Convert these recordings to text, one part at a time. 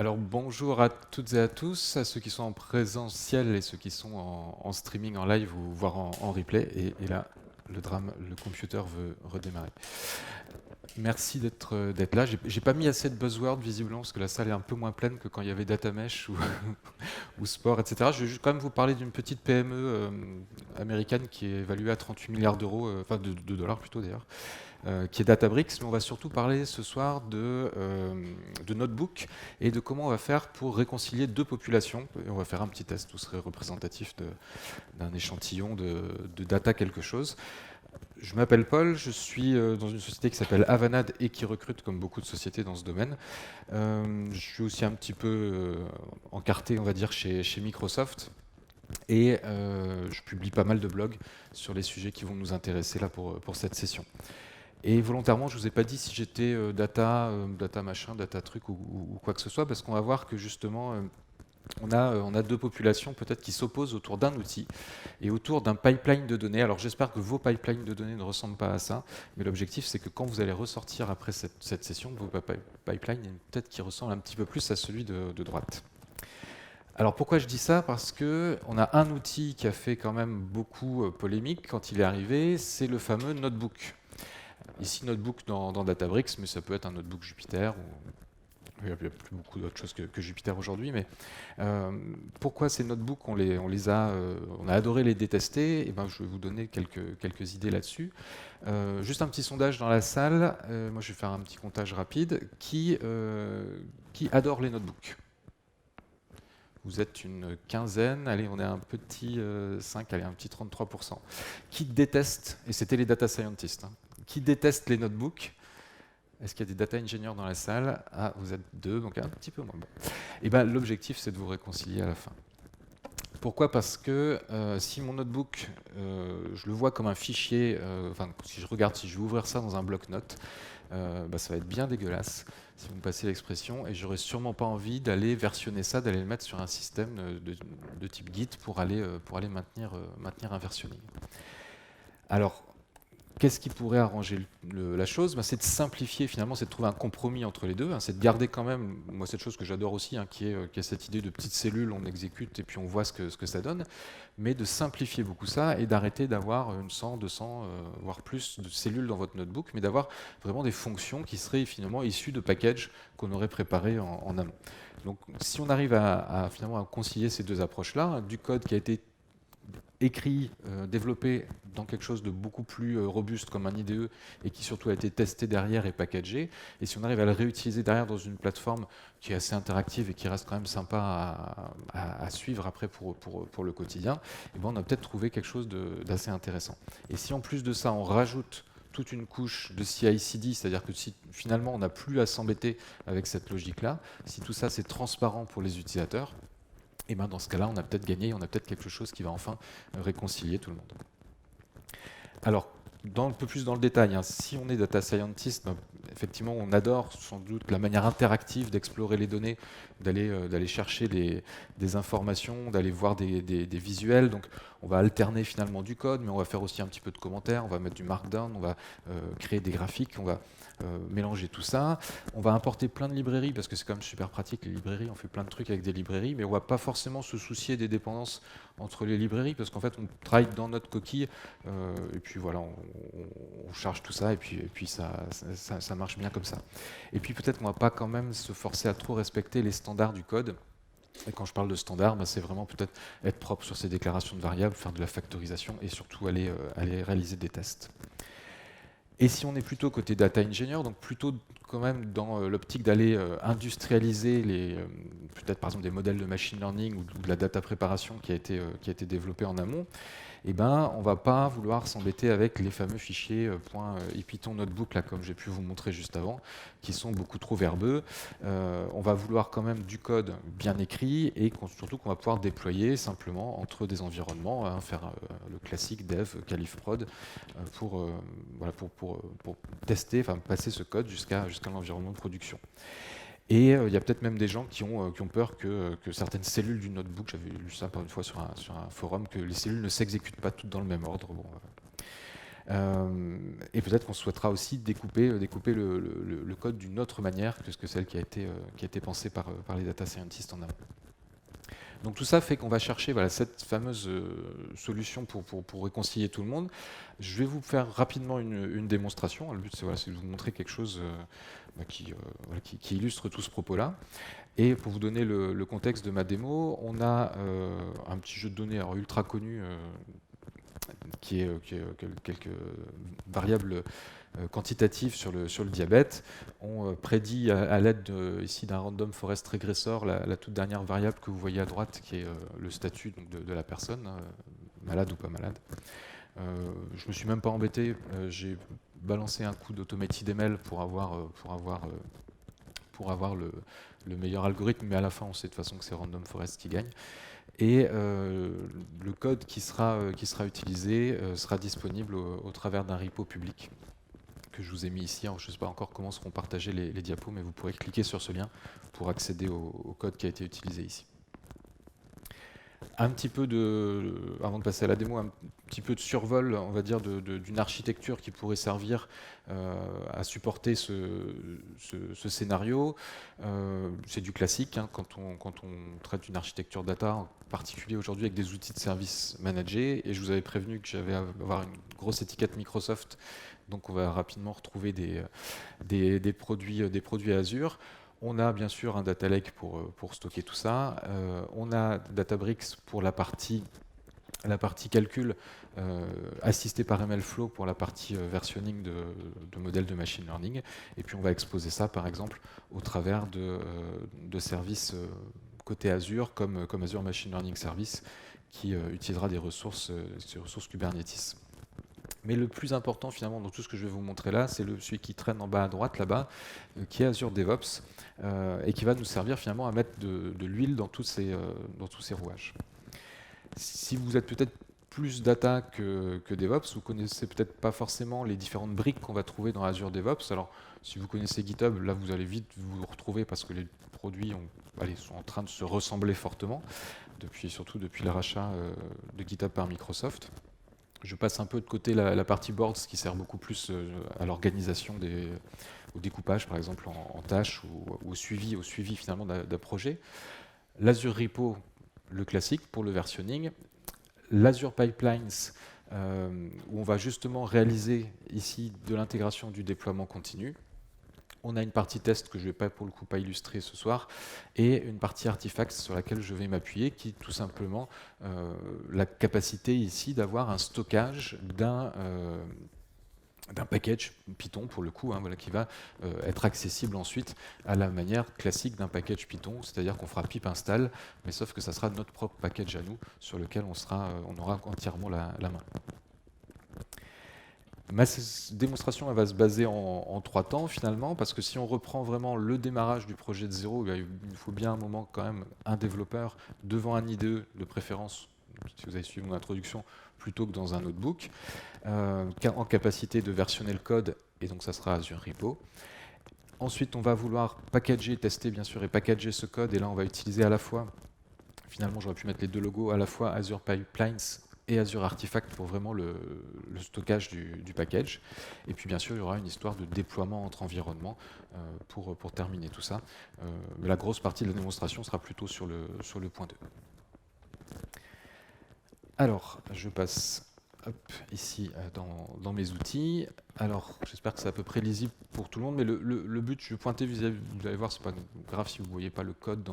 Alors bonjour à toutes et à tous, à ceux qui sont en présentiel et ceux qui sont en streaming, en live ou voire en replay. Et là, le drame, le computer veut redémarrer. Merci d'être là. J'ai pas mis assez de buzzwords visiblement parce que la salle est un peu moins pleine que quand il y avait data mesh ou sport, etc. Je vais juste quand même vous parler d'une petite PME américaine qui est évaluée à 38 milliards d'euros, enfin de dollars plutôt d'ailleurs, qui est Databricks, mais on va surtout parler ce soir de notebook et de comment on va faire pour réconcilier deux populations. Et on va faire un petit test, tout serait représentatif d'un échantillon de data quelque chose. Je m'appelle Paul, je suis dans une société qui s'appelle Avanade et qui recrute comme beaucoup de sociétés dans ce domaine. Je suis aussi un petit peu encarté, on va dire, chez Microsoft. Et je publie pas mal de blogs sur les sujets qui vont nous intéresser là pour cette session. Et volontairement, je ne vous ai pas dit si j'étais data machin, data truc ou quoi que ce soit, parce qu'on va voir que justement, on a deux populations peut-être qui s'opposent autour d'un outil et autour d'un pipeline de données. Alors j'espère que vos pipelines de données ne ressemblent pas à ça, mais l'objectif c'est que quand vous allez ressortir après cette session, vos pipelines, peut-être qui ressemblent un petit peu plus à celui de droite. Alors pourquoi je dis ça? Parce qu'on a un outil qui a fait quand même beaucoup polémique quand il est arrivé, c'est le fameux notebook. Ici, notebook dans Databricks, mais ça peut être un notebook Jupyter. Il n'y a plus beaucoup d'autres choses que Jupyter aujourd'hui. Mais pourquoi ces notebooks, on a adoré les détester? Et ben, je vais vous donner quelques idées là-dessus. Juste un petit sondage dans la salle. Moi, je vais faire un petit comptage rapide. Qui adore les notebooks? Vous êtes une quinzaine, allez, on est un petit 5, allez, un petit 33%. Qui déteste, et c'était les data scientists, hein, qui déteste les notebooks? Est-ce qu'il y a des data engineers dans la salle? Ah, vous êtes deux, donc un petit peu moins. Bon. Et ben, l'objectif, c'est de vous réconcilier à la fin. Pourquoi? Parce que si mon notebook, je le vois comme un fichier, enfin, si je regarde, si je vais ouvrir ça dans un bloc-notes, bah, ça va être bien dégueulasse, si vous me passez l'expression, et j'aurais sûrement pas envie d'aller versionner ça, d'aller le mettre sur un système de type Git pour aller maintenir un versionning. Alors, qu'est-ce qui pourrait arranger la chose? Ben, c'est de simplifier finalement, c'est de trouver un compromis entre les deux, hein, c'est de garder quand même, moi cette chose que j'adore aussi, hein, qui est cette idée de petites cellules, on exécute et puis on voit ce que ça donne, mais de simplifier beaucoup ça et d'arrêter d'avoir une 100, 200, voire plus de cellules dans votre notebook, mais d'avoir vraiment des fonctions qui seraient finalement issues de packages qu'on aurait préparés en amont. Donc si on arrive finalement à concilier ces deux approches-là, hein, du code qui a été écrit, développé dans quelque chose de beaucoup plus robuste comme un IDE et qui surtout a été testé derrière et packagé. Et si on arrive à le réutiliser derrière dans une plateforme qui est assez interactive et qui reste quand même sympa à suivre après pour le quotidien, et ben on a peut-être trouvé quelque chose d'assez intéressant. Et si en plus de ça on rajoute toute une couche de CI/CD, c'est-à-dire que si finalement on n'a plus à s'embêter avec cette logique-là, si tout ça c'est transparent pour les utilisateurs, et ben dans ce cas-là, on a peut-être gagné, on a peut-être quelque chose qui va enfin réconcilier tout le monde. Alors, un peu plus dans le détail, hein, si on est data scientist, ben, effectivement, on adore sans doute la manière interactive d'explorer les données, d'aller chercher des informations, d'aller voir des visuels. Donc, on va alterner finalement du code, mais on va faire aussi un petit peu de commentaires, on va mettre du markdown, on va créer des graphiques, on va mélanger tout ça. On va importer plein de librairies, parce que c'est quand même super pratique, les librairies, on fait plein de trucs avec des librairies, mais on ne va pas forcément se soucier des dépendances entre les librairies, parce qu'en fait, on travaille dans notre coquille, et puis voilà, on charge tout ça, et puis ça marche bien comme ça. Et puis peut-être qu'on ne va pas quand même se forcer à trop respecter les standards du code. Et quand je parle de standards, bah, c'est vraiment peut-être être propre sur ces déclarations de variables, faire de la factorisation, et surtout aller réaliser des tests. Et si on est plutôt côté data engineer, donc plutôt quand même dans l'optique d'aller industrialiser peut-être par exemple des modèles de machine learning ou de la data préparation qui a été développée en amont, eh ben, on ne va pas vouloir s'embêter avec les fameux fichiers .ipython notebook, là, comme j'ai pu vous montrer juste avant, qui sont beaucoup trop verbeux. On va vouloir quand même du code bien écrit et surtout qu'on va pouvoir déployer simplement entre des environnements, hein, faire le classique dev, calif prod, pour tester, enfin passer ce code jusqu'à l'environnement de production. Et il y a peut-être même des gens qui ont peur que certaines cellules du notebook, j'avais lu ça par une fois sur un forum, que les cellules ne s'exécutent pas toutes dans le même ordre. Bon, Et peut-être qu'on souhaitera aussi découper le code d'une autre manière que celle qui a été pensée par les data scientists en amont. Donc tout ça fait qu'on va chercher cette fameuse solution pour réconcilier tout le monde. Je vais vous faire rapidement une démonstration. Le but, c'est de vous montrer quelque chose qui illustre tout ce propos-là. Et pour vous donner le contexte de ma démo, on a un petit jeu de données ultra connu qui est quelques variables quantitatives sur le diabète. On prédit à l'aide ici d'un random forest regressor la toute dernière variable que vous voyez à droite, qui est le statut donc, de la personne, malade ou pas malade. Je me suis même pas embêté, j'ai balancé un coup d'automated ML pour avoir le meilleur algorithme, mais à la fin on sait de toute façon que c'est random forest qui gagne. Et le code qui sera utilisé sera disponible au travers d'un repo public que je vous ai mis ici. Alors, je ne sais pas encore comment seront partagés les diapos, mais vous pourrez cliquer sur ce lien pour accéder au code qui a été utilisé ici. Un petit peu avant de passer à la démo, un petit peu de survol, on va dire, d'une architecture qui pourrait servir à supporter ce scénario. C'est du classique hein, quand on traite d'une architecture data, en particulier aujourd'hui avec des outils de service managés. Et je vous avais prévenu que j'avais avoir une grosse étiquette Microsoft, donc on va rapidement retrouver des produits Azure. On a bien sûr un data lake pour stocker tout ça. On a Databricks pour la partie calcul assistée par MLflow pour la partie versionning de modèles de machine learning. Et puis on va exposer ça par exemple au travers de services côté Azure comme Azure Machine Learning Service qui utilisera des ressources Kubernetes. Mais le plus important finalement dans tout ce que je vais vous montrer là, c'est celui qui traîne en bas à droite là-bas, qui est Azure DevOps, et qui va nous servir finalement à mettre de l'huile dans tous ces rouages. Si vous êtes peut-être plus data que DevOps, vous connaissez peut-être pas forcément les différentes briques qu'on va trouver dans Azure DevOps. Alors si vous connaissez GitHub, là vous allez vite vous retrouver parce que les produits sont en train de se ressembler fortement, surtout depuis le rachat de GitHub par Microsoft. Je passe un peu de côté la partie boards qui sert beaucoup plus à l'organisation au découpage par exemple en tâches ou au suivi finalement d'un projet. L'Azure Repo, le classique pour le versionning. L'Azure Pipelines où on va justement réaliser ici de l'intégration du déploiement continu. On a une partie test que je ne vais pour le coup pas illustrer ce soir et une partie artifacts sur laquelle je vais m'appuyer qui est tout simplement la capacité ici d'avoir un stockage d'un package Python pour le coup, qui va être accessible ensuite à la manière classique d'un package Python, c'est-à-dire qu'on fera pip install, mais sauf que ça sera notre propre package à nous sur lequel on aura entièrement la main. Ma démonstration elle va se baser en 3 temps finalement, parce que si on reprend vraiment le démarrage du projet de zéro, il faut bien un moment quand même un développeur devant un IDE de préférence, si vous avez suivi mon introduction, plutôt que dans un notebook, en capacité de versionner le code, et donc ça sera Azure Repo. Ensuite on va vouloir packager, tester bien sûr, et packager ce code, et là on va utiliser à la fois, finalement j'aurais pu mettre les deux logos, à la fois Azure Pipelines et Azure Artifact pour vraiment le stockage du package. Et puis bien sûr, il y aura une histoire de déploiement entre environnements pour terminer tout ça. Mais la grosse partie de la démonstration sera plutôt sur le point 2. Alors, je passe ici dans mes outils. Alors, j'espère que c'est à peu près lisible pour tout le monde, mais le but, je vais pointer vis-à-vis, vous allez voir, c'est pas grave si vous ne voyez pas le code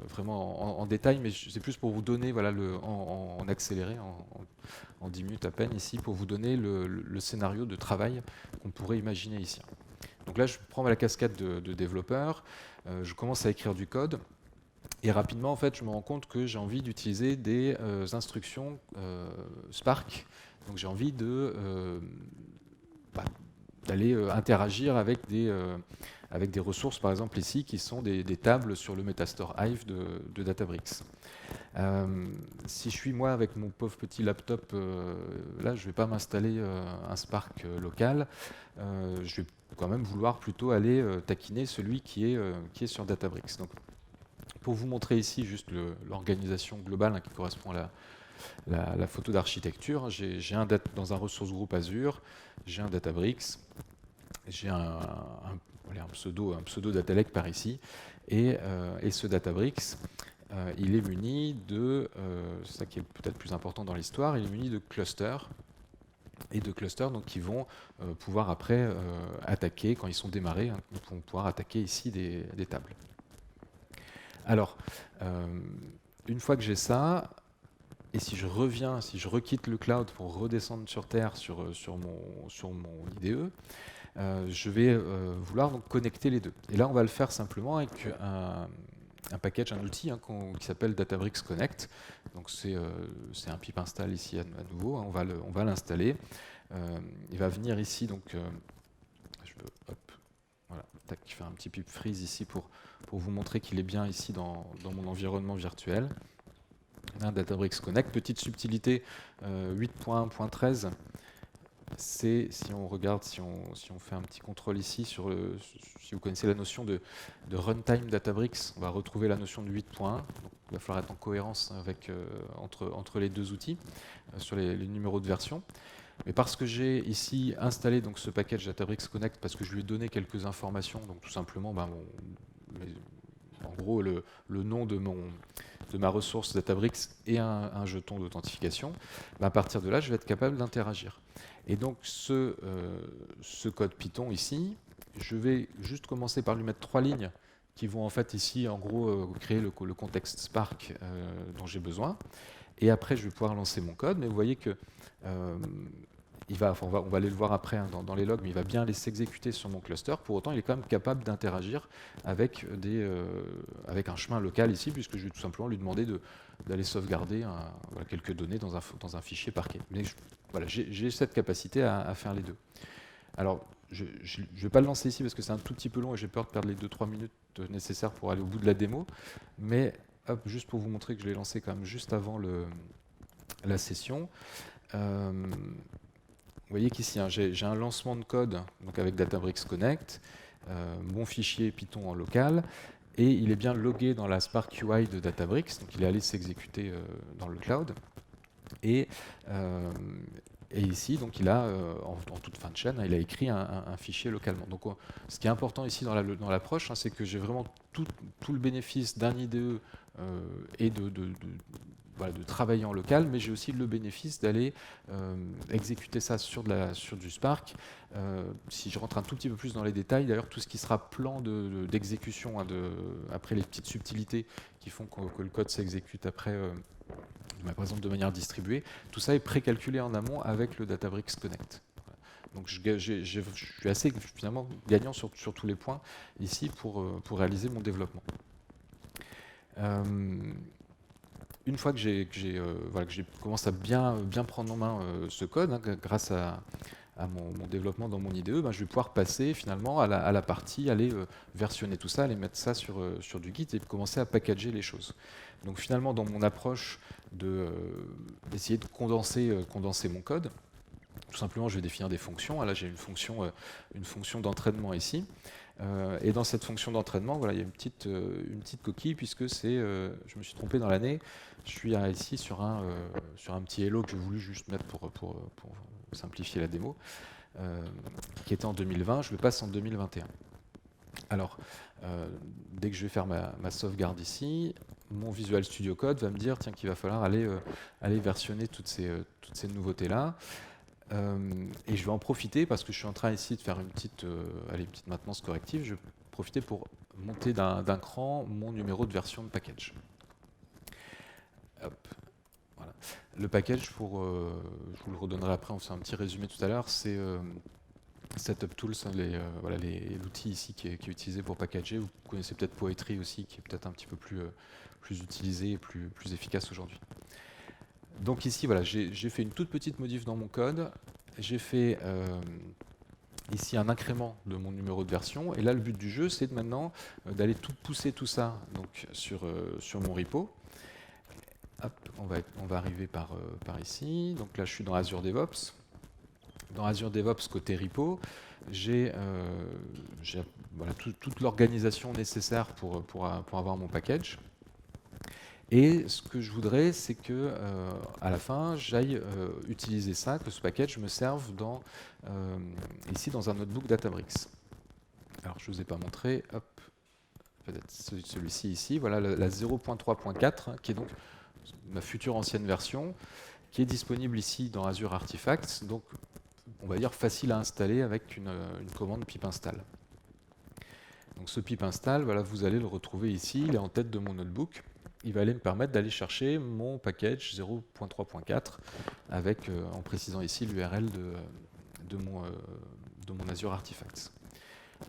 vraiment en détail, mais c'est plus pour vous donner, en accéléré, en 10 minutes à peine ici, pour vous donner le scénario de travail qu'on pourrait imaginer ici. Donc là, je prends la casquette de développeur, je commence à écrire du code, et rapidement, en fait, je me rends compte que j'ai envie d'utiliser des instructions Spark, donc j'ai envie d'aller interagir avec des ressources, par exemple ici, qui sont des tables sur le Metastore Hive de Databricks. Si je suis moi avec mon pauvre petit laptop, là je ne vais pas m'installer un Spark local, je vais quand même vouloir plutôt aller taquiner celui qui est sur Databricks. Donc, pour vous montrer ici juste l'organisation globale qui correspond la photo d'architecture. Dans un ressource groupe Azure, j'ai un Databricks, j'ai voilà, un pseudo Data Lake par ici, et ce Databricks, il est muni de, c'est ça qui est peut-être plus important dans l'histoire, il est muni de clusters, donc qui vont pouvoir après attaquer, quand ils sont démarrés, hein, ils vont pouvoir attaquer ici des tables. Alors, une fois que j'ai ça, et si je requitte le cloud pour redescendre sur Terre sur mon IDE, je vais vouloir donc connecter les deux. Et là, on va le faire simplement avec un package, un outil qui s'appelle Databricks Connect. Donc c'est un pip install ici à nouveau, hein, on va l'installer. Il va venir ici, donc voilà, tac, je fais un petit pip freeze ici pour vous montrer qu'il est bien ici dans mon environnement virtuel. Un Databricks Connect, petite subtilité, 8.1.13. C'est, si on regarde, si on fait un petit contrôle ici, si vous connaissez la notion de runtime Databricks, on va retrouver la notion de 8.1. Donc il va falloir être en cohérence avec, entre les deux outils sur les numéros de version. Mais parce que j'ai ici installé donc, ce package Databricks Connect, parce que je lui ai donné quelques informations, donc tout simplement, en gros, le nom de ma ressource Databricks et un jeton d'authentification, à partir de là, je vais être capable d'interagir. Et donc, ce code Python ici, je vais juste commencer par lui mettre 3 lignes qui vont en fait ici, en gros, créer le contexte Spark dont j'ai besoin. Et après, je vais pouvoir lancer mon code, mais vous voyez que on va aller le voir après hein, dans les logs, mais il va bien aller s'exécuter sur mon cluster. Pour autant, il est quand même capable d'interagir avec un chemin local ici, puisque je vais tout simplement lui demander d'aller sauvegarder quelques données dans un fichier Parquet. Mais j'ai cette capacité à faire les deux. Alors, je ne vais pas le lancer ici parce que c'est un tout petit peu long et j'ai peur de perdre les 2-3 minutes nécessaires pour aller au bout de la démo. Mais hop, juste pour vous montrer que je l'ai lancé quand même juste avant la session. Vous voyez qu'ici, hein, j'ai un lancement de code donc avec Databricks Connect, mon fichier Python en local, et il est bien logué dans la Spark UI de Databricks, donc il est allé s'exécuter dans le cloud. Et ici, donc, il a, en toute fin de chaîne, il a écrit un fichier localement. Donc, ce qui est important ici dans l'approche, hein, c'est que j'ai vraiment tout le bénéfice d'un IDE et de travailler en local, mais j'ai aussi le bénéfice d'aller exécuter ça sur du Spark. Si je rentre un tout petit peu plus dans les détails, d'ailleurs, tout ce qui sera plan d'exécution, hein, après les petites subtilités qui font que le code s'exécute après, par exemple de manière distribuée, tout ça est précalculé en amont avec le Databricks Connect. Voilà. Donc je suis assez finalement gagnant sur tous les points ici pour réaliser mon développement. Une fois que j'ai commencé à bien prendre en main ce code, hein, grâce à mon développement dans mon IDE, je vais pouvoir passer finalement à la partie, aller versionner tout ça, aller mettre ça sur du Git et commencer à packager les choses. Donc finalement, dans mon approche d'essayer de condenser mon code, tout simplement, je vais définir des fonctions. Là, j'ai une fonction d'entraînement ici. Et dans cette fonction d'entraînement, voilà, il y a une petite coquille, puisque je me suis trompé dans l'année. Je suis ici sur un petit hello que j'ai voulu juste mettre pour simplifier la démo, qui était en 2020. Je le passe en 2021. Alors, dès que je vais faire ma sauvegarde ici, mon Visual Studio Code va me dire qu'il va falloir aller versionner toutes ces nouveautés-là. Et je vais en profiter parce que je suis en train ici de faire une petite maintenance corrective. Je vais profiter pour monter d'un cran mon numéro de version de package. Hop, voilà. Le package, je vous le redonnerai après, on fait un petit résumé tout à l'heure, c'est Setup Tools, l'outil ici qui est utilisé pour packager. Vous connaissez peut-être Poetry aussi, qui est peut-être un petit peu plus utilisé et plus efficace aujourd'hui. Donc ici, voilà, j'ai fait une toute petite modif dans mon code. J'ai fait ici un incrément de mon numéro de version. Et là, le but du jeu, c'est maintenant d'aller pousser tout ça donc, sur mon repo. Hop, on va arriver par ici. Donc là, je suis dans Azure DevOps. Dans Azure DevOps, côté repo, j'ai toute l'organisation nécessaire pour avoir mon package. Et ce que je voudrais, c'est que à la fin, j'aille utiliser ça, que ce package me serve ici dans un notebook Databricks. Alors, je ne vous ai pas montré, hop, peut-être celui-ci ici, voilà la 0.3.4, qui est donc ma future ancienne version, qui est disponible ici dans Azure Artifacts, donc on va dire facile à installer avec une commande pip install. Donc ce pip install, voilà, vous allez le retrouver ici, il est en tête de mon notebook. Il va aller me permettre d'aller chercher mon package 0.3.4 avec, en précisant ici l'URL de mon Azure Artifacts.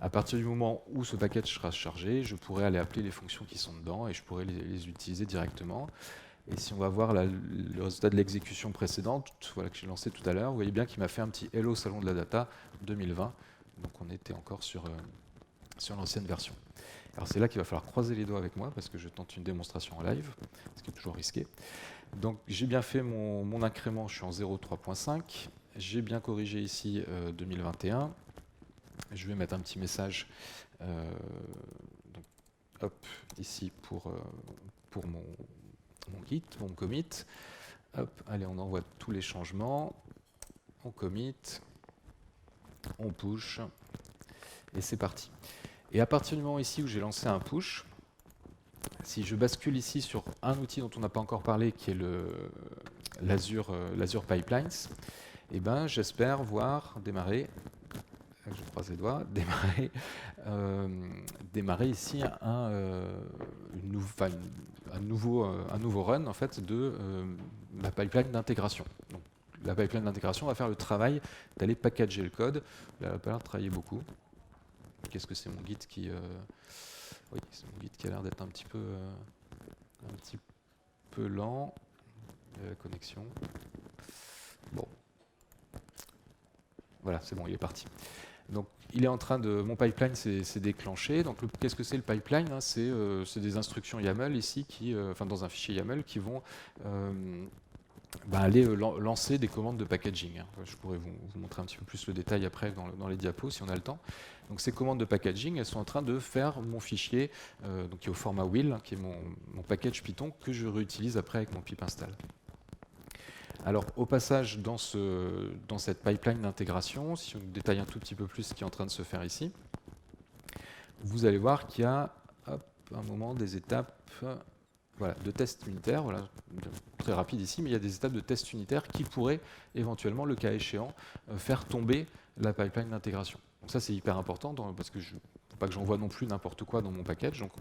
À partir du moment où ce package sera chargé, je pourrai aller appeler les fonctions qui sont dedans et je pourrai les utiliser directement. Et si on va voir le résultat de l'exécution précédente, voilà, que j'ai lancé tout à l'heure, vous voyez bien qu'il m'a fait un petit Hello Salon de la Data 2020. Donc on était encore sur l'ancienne version. Alors c'est là qu'il va falloir croiser les doigts avec moi parce que je tente une démonstration en live, ce qui est toujours risqué. Donc j'ai bien fait mon incrément, je suis en 0.3.5. J'ai bien corrigé ici 2021. Je vais mettre un petit message donc, hop, ici pour mon git, mon commit. Hop, allez, on envoie tous les changements. On commit, on push, et c'est parti. Et à partir du moment ici où j'ai lancé un push, si je bascule ici sur un outil dont on n'a pas encore parlé, qui est l'Azure Pipelines, eh ben, j'espère voir démarrer, je croise les doigts, démarrer ici un nouveau run en fait, de ma pipeline d'intégration. Donc, la pipeline d'intégration va faire le travail d'aller packager le code. Là, il va falloir travailler beaucoup. Qu'est-ce que c'est mon guide qui... oui, c'est mon guide qui a l'air d'être un petit peu lent. La connexion. Bon. Voilà, c'est bon, il est parti. Donc, il est en train de... Mon pipeline s'est déclenché. Donc, qu'est-ce que c'est le pipeline, hein? C'est des instructions YAML ici, enfin dans un fichier YAML, qui vont aller lancer des commandes de packaging. Je pourrais vous montrer un petit peu plus le détail après dans les diapos si on a le temps. Donc ces commandes de packaging, elles sont en train de faire mon fichier donc qui est au format WIL, qui est mon package Python que je réutilise après avec mon pip install. Alors au passage dans cette pipeline d'intégration, si on détaille un tout petit peu plus ce qui est en train de se faire ici, vous allez voir qu'il y a un moment des étapes de test unitaire, voilà, très rapide ici, mais il y a des étapes de test unitaire qui pourraient éventuellement, le cas échéant, faire tomber la pipeline d'intégration. Donc ça c'est hyper important parce que je ne faut pas que j'envoie non plus n'importe quoi dans mon package. Donc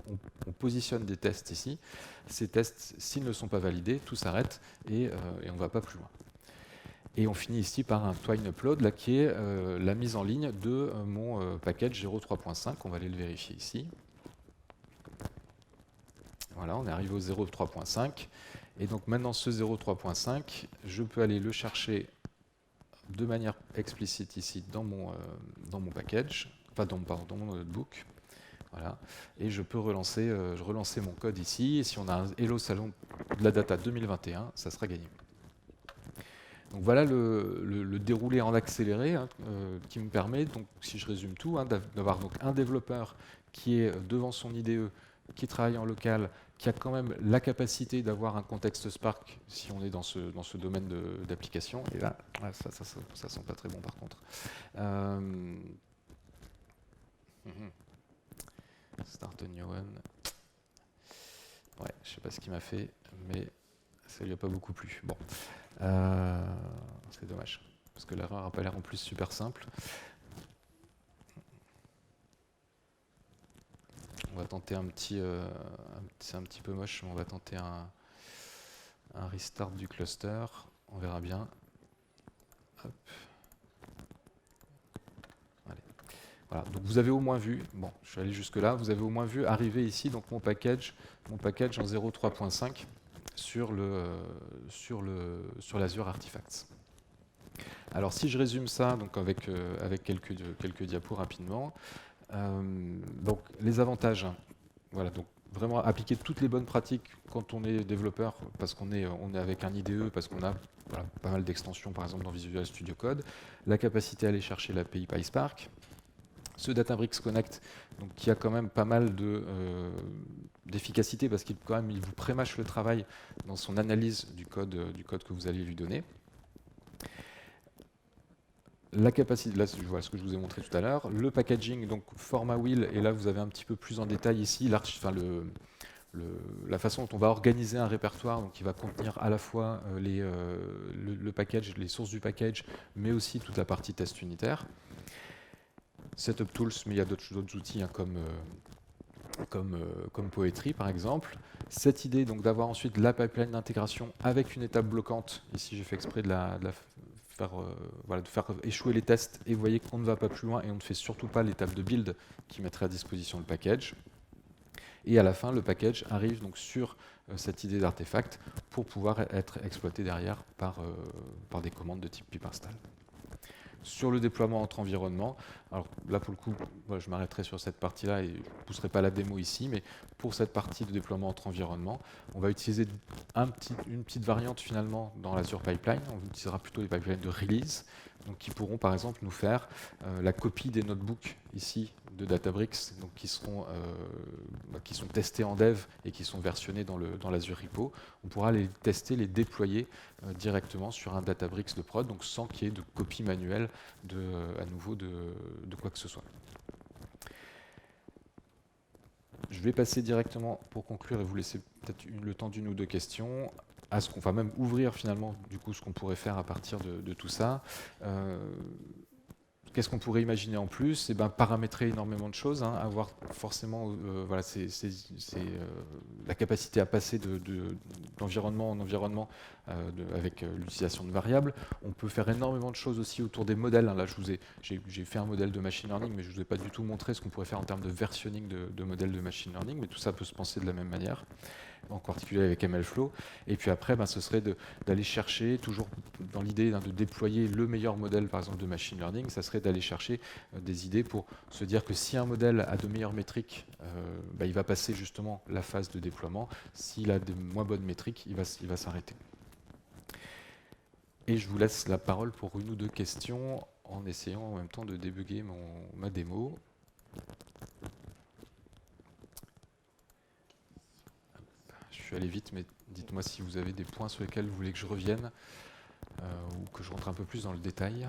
on positionne des tests ici. Ces tests, s'ils ne sont pas validés, tout s'arrête et on ne va pas plus loin. Et on finit ici par un twine upload là, qui est la mise en ligne de mon package 0.3.5. On va aller le vérifier ici. Voilà, on est arrivé au 0.3.5. Et donc maintenant, ce 0.3.5, je peux aller le chercher de manière explicite ici dans mon package, enfin dans mon notebook. Voilà. Et je peux relancer mon code ici. Et si on a un Hello Salon de la Data 2021, ça sera gagné. Donc voilà le déroulé en accéléré qui me permet, donc, si je résume tout, d'avoir donc un développeur qui est devant son IDE, qui travaille en local, qui a quand même la capacité d'avoir un contexte Spark si on est dans ce domaine d'application. Et là, ça sent pas très bon par contre. Start a new one. Ouais, je sais pas ce qu'il m'a fait, mais ça lui a pas beaucoup plu. Bon, c'est dommage, parce que l'erreur n'a pas l'air en plus super simple. On va tenter c'est un petit peu moche, mais on va tenter un restart du cluster. On verra bien. Hop. Allez. Voilà. Donc vous avez au moins vu, bon, je suis allé jusque là, vous avez au moins vu arriver ici donc mon package en 0.3.5 sur l'Azure Artifacts. Alors si je résume ça donc avec quelques diapos rapidement. Donc les avantages, voilà, donc vraiment appliquer toutes les bonnes pratiques quand on est développeur, parce qu'on est avec un IDE, parce qu'on a pas mal d'extensions par exemple dans Visual Studio Code, la capacité à aller chercher l'API PySpark, Ce Databricks Connect, donc, qui a quand même pas mal d'efficacité parce qu'il quand même, il vous prémâche le travail dans son analyse du code que vous allez lui donner. La capacité, là je vois ce que je vous ai montré tout à l'heure, le packaging, donc format wheel, et là vous avez un petit peu plus en détail ici, la façon dont on va organiser un répertoire, donc qui va contenir à la fois le package, les sources du package, mais aussi toute la partie test unitaire. Setup Tools, mais il y a d'autres outils hein, comme Poetry par exemple. Cette idée donc d'avoir ensuite la pipeline d'intégration avec une étape bloquante, ici j'ai fait exprès de faire échouer les tests, et vous voyez qu'on ne va pas plus loin et on ne fait surtout pas l'étape de build qui mettrait à disposition le package. Et à la fin, le package arrive donc sur cette idée d'artefact pour pouvoir être exploité derrière par des commandes de type pip install. Sur le déploiement entre environnements, alors là pour le coup, voilà, je m'arrêterai sur cette partie-là et je ne pousserai pas la démo ici, mais pour cette partie de déploiement entre environnements, on va utiliser une petite variante finalement dans l'Azure Pipeline. On utilisera plutôt les pipelines de release, donc qui pourront par exemple nous faire la copie des notebooks ici de Databricks, donc qui sont testés en dev et qui sont versionnés dans l'Azure Repo. On pourra les tester, les déployer directement sur un Databricks de prod, donc sans qu'il y ait de copie manuelle à nouveau de quoi que ce soit. Je vais passer directement, pour conclure et vous laisser peut-être le temps d'une ou deux questions, à ce qu'on va même ouvrir finalement du coup ce qu'on pourrait faire à partir de tout ça. Qu'est-ce qu'on pourrait imaginer en plus? Paramétrer énormément de choses, hein, avoir forcément la capacité à passer d'environnement en environnement avec l'utilisation de variables. On peut faire énormément de choses aussi autour des modèles. Hein. Là, j'ai fait un modèle de machine learning, mais je ne vous ai pas du tout montré ce qu'on pourrait faire en termes de versionning de modèles de machine learning, mais tout ça peut se penser de la même manière, en particulier avec MLflow. Et puis après, ce serait d'aller chercher, toujours dans l'idée de déployer le meilleur modèle, par exemple, de machine learning, ça serait d'aller chercher des idées pour se dire que si un modèle a de meilleures métriques, il va passer justement la phase de déploiement. S'il a de moins bonnes métriques, il va s'arrêter. Et je vous laisse la parole pour une ou deux questions en essayant en même temps de débugger ma démo. Je suis allé vite, mais dites-moi si vous avez des points sur lesquels vous voulez que je revienne ou que je rentre un peu plus dans le détail.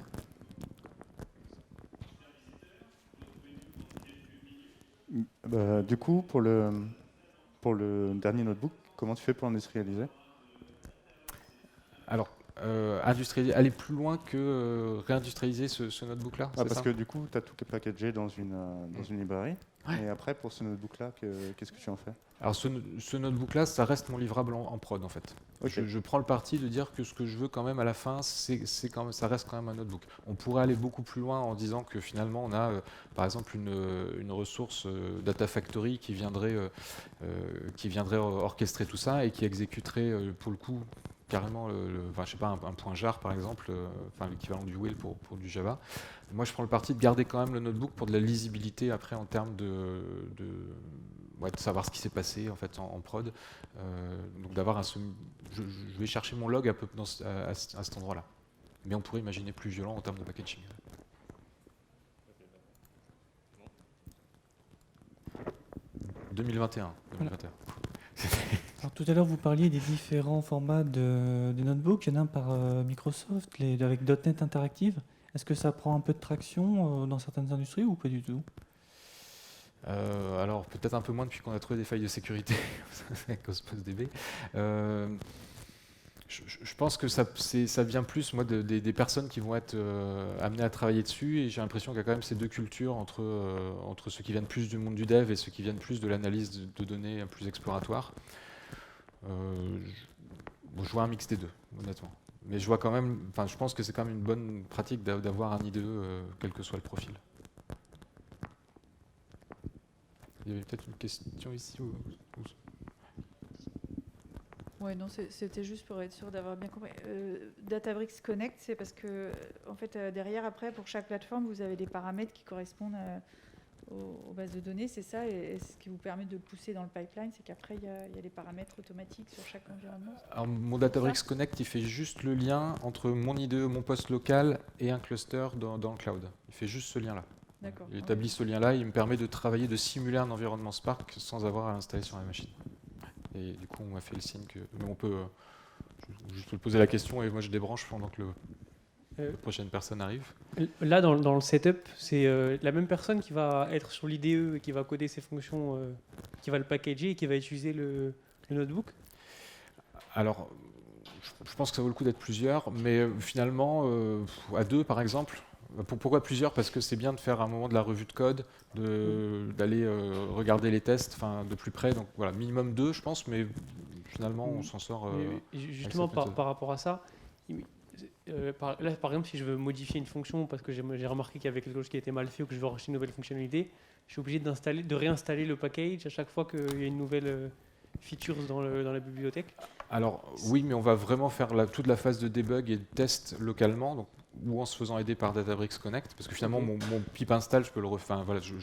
Du coup, pour le dernier notebook, comment tu fais pour industrialiser? Alors, aller plus loin que réindustrialiser ce notebook-là, c'est parce ça? que du coup, tu as tout packagé dans une librairie. Ouais. Et après, pour ce notebook-là, qu'est-ce que tu en fais? Alors, ce notebook-là, ça reste mon livrable en prod, en fait. Okay. Je prends le parti de dire que ce que je veux quand même à la fin, ça reste quand même un notebook. On pourrait aller beaucoup plus loin en disant que finalement, on a par exemple une ressource Data Factory qui viendrait orchestrer tout ça et qui exécuterait pour le coup carrément je sais pas, un point jar par exemple, l'équivalent du wheel pour du Java. Moi, je prends le parti de garder quand même le notebook pour de la lisibilité après en termes de savoir ce qui s'est passé en fait en prod. Donc d'avoir je vais chercher mon log un peu à cet endroit-là. Mais on pourrait imaginer plus violent en termes de packaging. « 2021. Voilà. Alors, tout à l'heure, vous parliez des différents formats de notebooks. Il y en a un par Microsoft, avec .NET Interactive. Est-ce que ça prend un peu de traction dans certaines industries ou pas du tout? Alors, peut-être un peu moins depuis qu'on a trouvé des failles de sécurité avec CosmosDB. Je pense que ça vient plus des personnes qui vont être amenées à travailler dessus, et j'ai l'impression qu'il y a quand même ces deux cultures entre ceux qui viennent plus du monde du dev et ceux qui viennent plus de l'analyse de données plus exploratoire. Je vois un mix des deux, honnêtement. Mais je vois quand même, je pense que c'est quand même une bonne pratique d'avoir un IDE, quel que soit le profil. Il y avait peut-être une question ici Oui, non, c'était juste pour être sûr d'avoir bien compris. Databricks Connect, c'est parce que, en fait, derrière, après, pour chaque plateforme, vous avez des paramètres qui correspondent aux bases de données, c'est ça, et ce qui vous permet de le pousser dans le pipeline, c'est qu'après, il y a des paramètres automatiques sur chaque environnement. Alors, mon Databricks Connect, il fait juste le lien entre mon IDE, mon poste local, et un cluster dans le cloud. Il fait juste ce lien-là. D'accord. Il établit ce lien-là, il me permet de travailler, de simuler un environnement Spark sans avoir à l'installer sur la machine. Et du coup, on m'a fait le signe que... Mais on peut juste poser la question et moi je débranche pendant que la prochaine personne arrive. Là, dans le setup, c'est la même personne qui va être sur l'IDE et qui va coder ses fonctions, qui va le packager et qui va utiliser le notebook. Alors, je pense que ça vaut le coup d'être plusieurs, mais finalement, à 2 par exemple. Pourquoi plusieurs? Parce que c'est bien de faire à un moment de la revue de code, d'aller regarder les tests de plus près. Donc voilà, minimum 2 je pense, mais finalement on s'en sort. Justement, avec cette méthode. par rapport à ça, là, par exemple, si je veux modifier une fonction parce que j'ai remarqué qu'il y avait quelque chose qui était mal fait ou que je veux rajouter une nouvelle fonctionnalité, je suis obligé de réinstaller le package à chaque fois qu'il y a une nouvelle feature dans la bibliothèque. Alors oui, mais on va vraiment faire toute la phase de debug et de test localement, donc, ou en se faisant aider par Databricks Connect, parce que finalement mon pip install, je peux le refaire. Voilà, je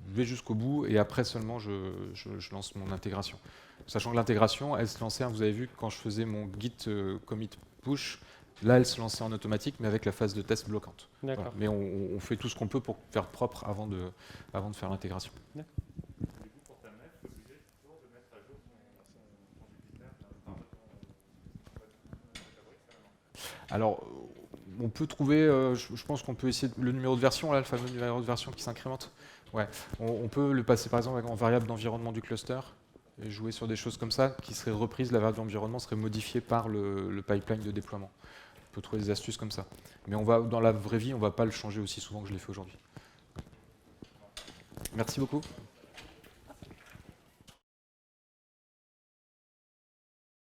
vais jusqu'au bout et après seulement je lance mon intégration. Sachant que l'intégration, elle se lançait, vous avez vu, quand je faisais mon git commit push, là elle se lançait en automatique, mais avec la phase de test bloquante. D'accord. Voilà. Mais on fait tout ce qu'on peut pour faire propre avant de faire l'intégration. Alors, on peut trouver, je pense qu'on peut essayer le numéro de version, là, le fameux numéro de version qui s'incrémente. Ouais, on peut le passer par exemple en variable d'environnement du cluster et jouer sur des choses comme ça qui seraient reprises, la variable d'environnement serait modifiée par le pipeline de déploiement. On peut trouver des astuces comme ça. Mais dans la vraie vie, on ne va pas le changer aussi souvent que je l'ai fait aujourd'hui. Merci beaucoup.